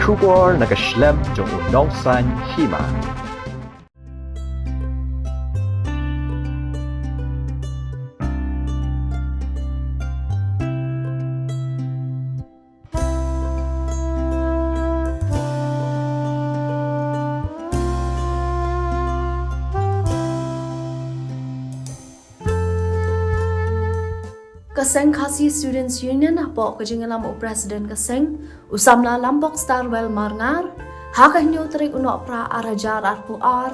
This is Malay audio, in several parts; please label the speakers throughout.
Speaker 1: Kubor nakaslem jong unongsan hima.
Speaker 2: Kaseng Khasi Students Union apok kejingalam o President Kaseng usamla lambok Starwell Marngar hakah nyo terik unok pra arajar arpu ar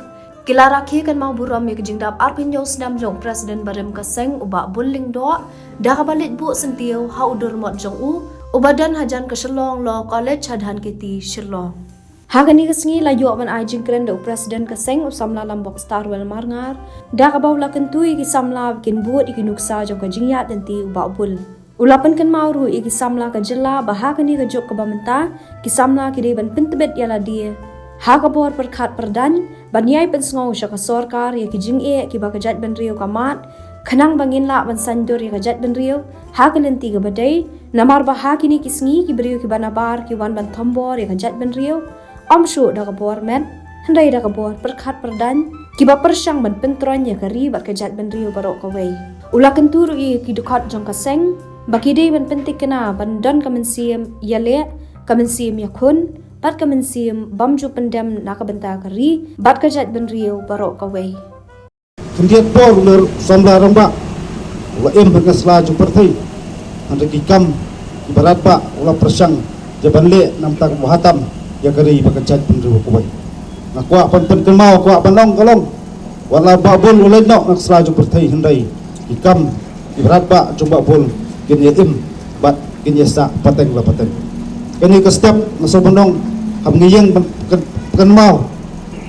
Speaker 2: kilara kan mau buram ya kejingdap arpin nyo senam jong President Barem Kaseng ubak bulling do dah balik bu sentiau ha udur mot jong ubadan hajan ke Shillong Law College hadhan kiti Shillong. Hagani kesengi laju awan ajing keren do Presiden Kaseng usamla lambok Starwell Marngar dah kabau lakan tui kisamla bikin buat ikinuksa jong kajingyat nanti ubak bul. Ulapan kan mauru ikisamla kajela bahagani kajok kabamenta kisamla kideban pentebet yala dia. Hagabor perkat perdan banyai pensngau syaka sorkar ya kijing kiba kajat ben rio kamat kanang bangin la ban sandur ya kajat ben rio hagalenti kabadai namar bahagini kisngi kibrio kibanabar kiwan ban thombor ya kajat ben rio Amshu dah kabor men, hendai dah kabor perkat perdan, kiba persyang ban pentron ya kari bat kejat ban rio barok kawai. Ulakan turu i kidukat jong Kaseng, baki day ban pentik kena ban don kamensiam yale, kamensiam yakun, bat kamensiam bamju pendem nakabenta kari, bat kejat ban rio barok kawai.
Speaker 3: Kendiat por ular samla ramba, ula em pengasla jong pertai, anda kikam ibarat pak ula persyang jaban le nam tak muhatam. Ya kari bakajat penru kubai. Nak kuak pen kemau kuak banong kalong. Wala babul ulai nok nak selaju pertai hendai. Ikam ibarat ba jumba bul kin yatim bat kin yasa pateng la pateng. Kani ke setiap naso banong ham ngiyeng kemau.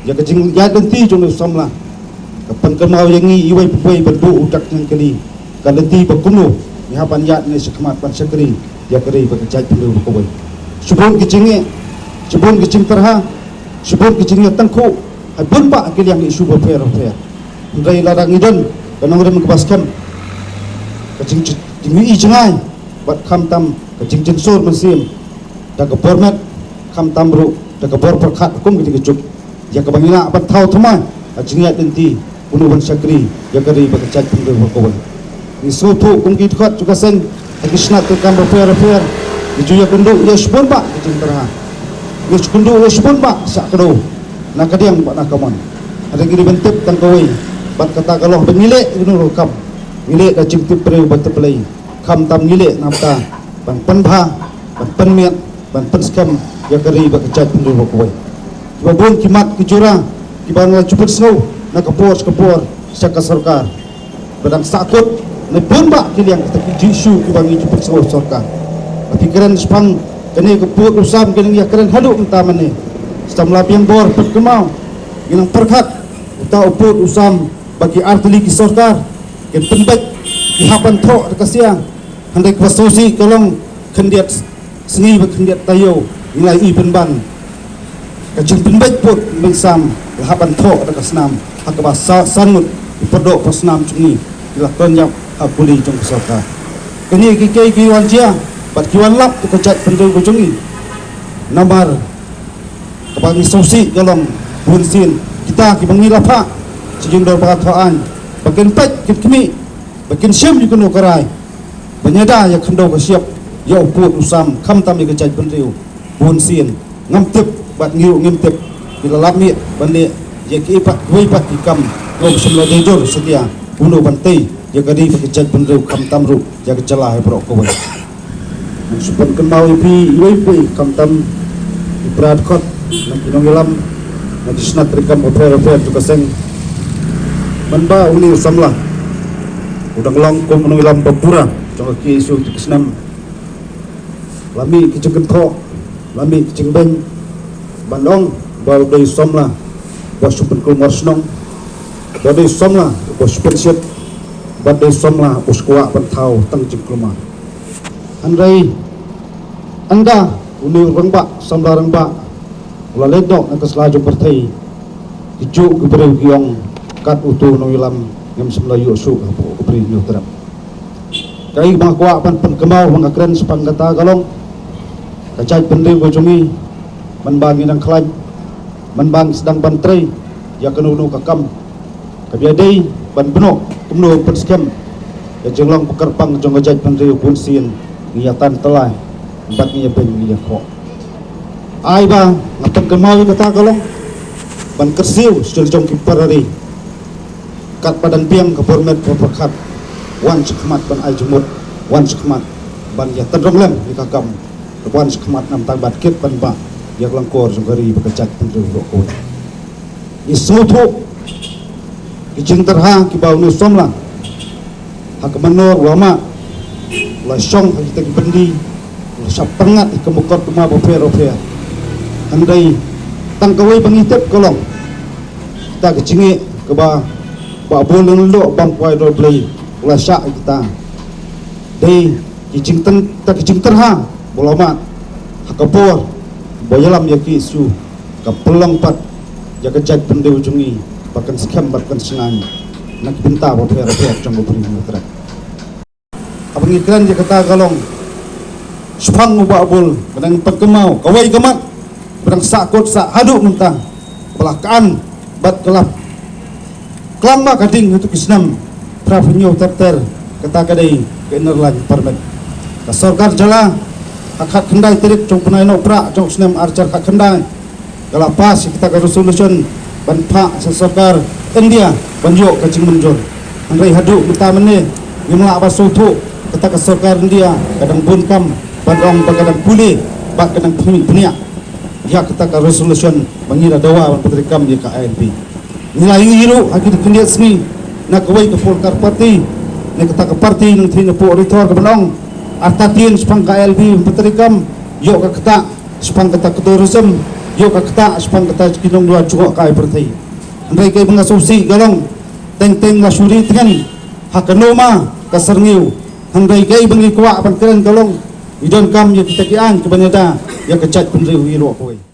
Speaker 3: Ya kejing ya denti jung samla. Kapan kemau yang ngi iwai puai berdu udak yang kali. Kalenti bakunu ni hapan yat ni sekmat pan sekri. Ya kari bakajat penru kubai. Sebelum kejinge sebelum kecing terha, sebelum kecingnya tengku, habun pak akil yang isu berfair. Dari larang idon, kanong orang mengkebaskan, kecing tinggi cengai, bat kam tam kecing jensur mesim, dah kebormat kam tam bro, dah kebor perkat hukum ketika cuk, ya kebangina bat tahu teman, kecingnya tenti, punuban syakri, ya kari berkecat pun berkawan. Isu tu kum kita juga sen, kisnat tukang berfair, dijuya kenduk, ya sebelum pak kecing terha. Wis kundu wis pun pak sak kedo nak kadiang pak nakamon ada gini bentuk tangkawai bat kata kalau benilek gunu kam nilek da cingtip pre bat play kam tam nilek namta ban penbha ban penmiat ban penskam ya kari bat kecat pendu bakoi babun kimat kejura kiban cepet snow nak kepor saka sarkar badang sakut ne pun pak kiliang tapi jisu kibangi cepet snow sarkar pikiran spang kini keput usam kini ya keren haduk entaman ni setam lapian bor pet kemau ginang perkat uta uput usam bagi artili kisorkar ken pendek dihapan thok kasiang handai kwasosi kolong kendiat sengi ba kendiat tayo nilai i penban kacing pendek put mensam dihapan thok kasnam hakaba sanut podok pasnam cungi dilakon yang apuli jong kisorkar kini kikai kiwan cia bat kiwan lap kejat pendul kucungi namar kebangi sosi galong bunsin kita kibangi lapa sejung dor pakatuan bagian pet kimi bagian syam yukuno karai banyada ya kendo ka siap ya uput usam kam tam ya kejat pendul bunsin ngamtip bat ngiu ngamtip bila lami bande ya kiipat wipat kikam rom semla dejor setia bunuh bantai ya kadi kejat pendul kam tamru ya kecalah brok ko supaya kenal ipi kam tam ibrad kot nak inongilam nak isnat rikam opera juga seng manba uni samlah udang langkum inongilam babura jangan kisu tikisnam lami kicing tho lami kicing beng bandong bau dari samlah bos supaya kumar senong bau dari samlah bos pensiat bau dari samlah bos kuat bantau tang cingkluma andai anda uni rengba samla rengba ula ledok atas laju pertai ijuk keberi giong kat utu no ilam ngam semla yusu apo keberi no terap kai bang kuak pan kemau bang akren sepang kata galong kacai pendeu bojumi manbangi ng klaim, manbang sedang bantray, ya kanuno kakam, kabiaday, ban benok, kumno penskam, ya jenglang pekerpang jong ajaj pandriu punsin, ngiyatan telai, empat ngiya ben ngiya ko. Ay ba, ngapag kemawi kata kalong, ban kersiu, sejol jong kiparari, kat padan piang kapormet kaperkat, wan sekmat ban ay jumut, wan sekmat, ban ya tendrong lem di kakam, wan sekmat nam tang bat kit ban ba, ya kelangkor jong kari bekecak pandriu rokok. Isutu, kijing terha kibau nu somla, hak menor wama, la syong hak kita kibendi, la syap pengat ikemukor kema bofer. Andai tangkawai pengitip kolong kita kecingi keba boleh lo bang kuai dol play la syak kita dei kicing terha bolama hakapor boyalam yaki su kapelong pat jaga jat pendeu jungi bahkan skam bahkan sengan nak pinta bofer jong beri mutra abang iklan je kata kalong spang ubabul benang pekemau kawai kemat berang sakut sak haduk mentah pelakaan bat kelap kelama kading untuk isnam pravenyo terter kata kadai ke nerlan permet kasorkar jala akad kendai terik jong punai no pra jong snam archer kak kendai kalapas kita ke resolution ban pak sasorkar India banjo kacing menjol andai haduk mentah mene gimla abasutu kata kasorkar India kadang bunkam bandong kadang pulih bak kadang peniak ya kita ke resolution mengira dawa penerikam di KANP nilai hiru haki dikendiat semi nak kawai ke Polkar Parti nak kita ke parti nang tina po ritor ke benong artatin sepang KLB penerikam yuk ke kita sepang kita tourism yuk ke kita sepang kita kinong dua cukok kai parti andai kay mga susi galong teng-teng lasuri dengan hak noma kaserngiu andai kay bangi kuwa pangkiran galong idon kam ya kita kian kebanyakan ya kecat pendriu iro kowe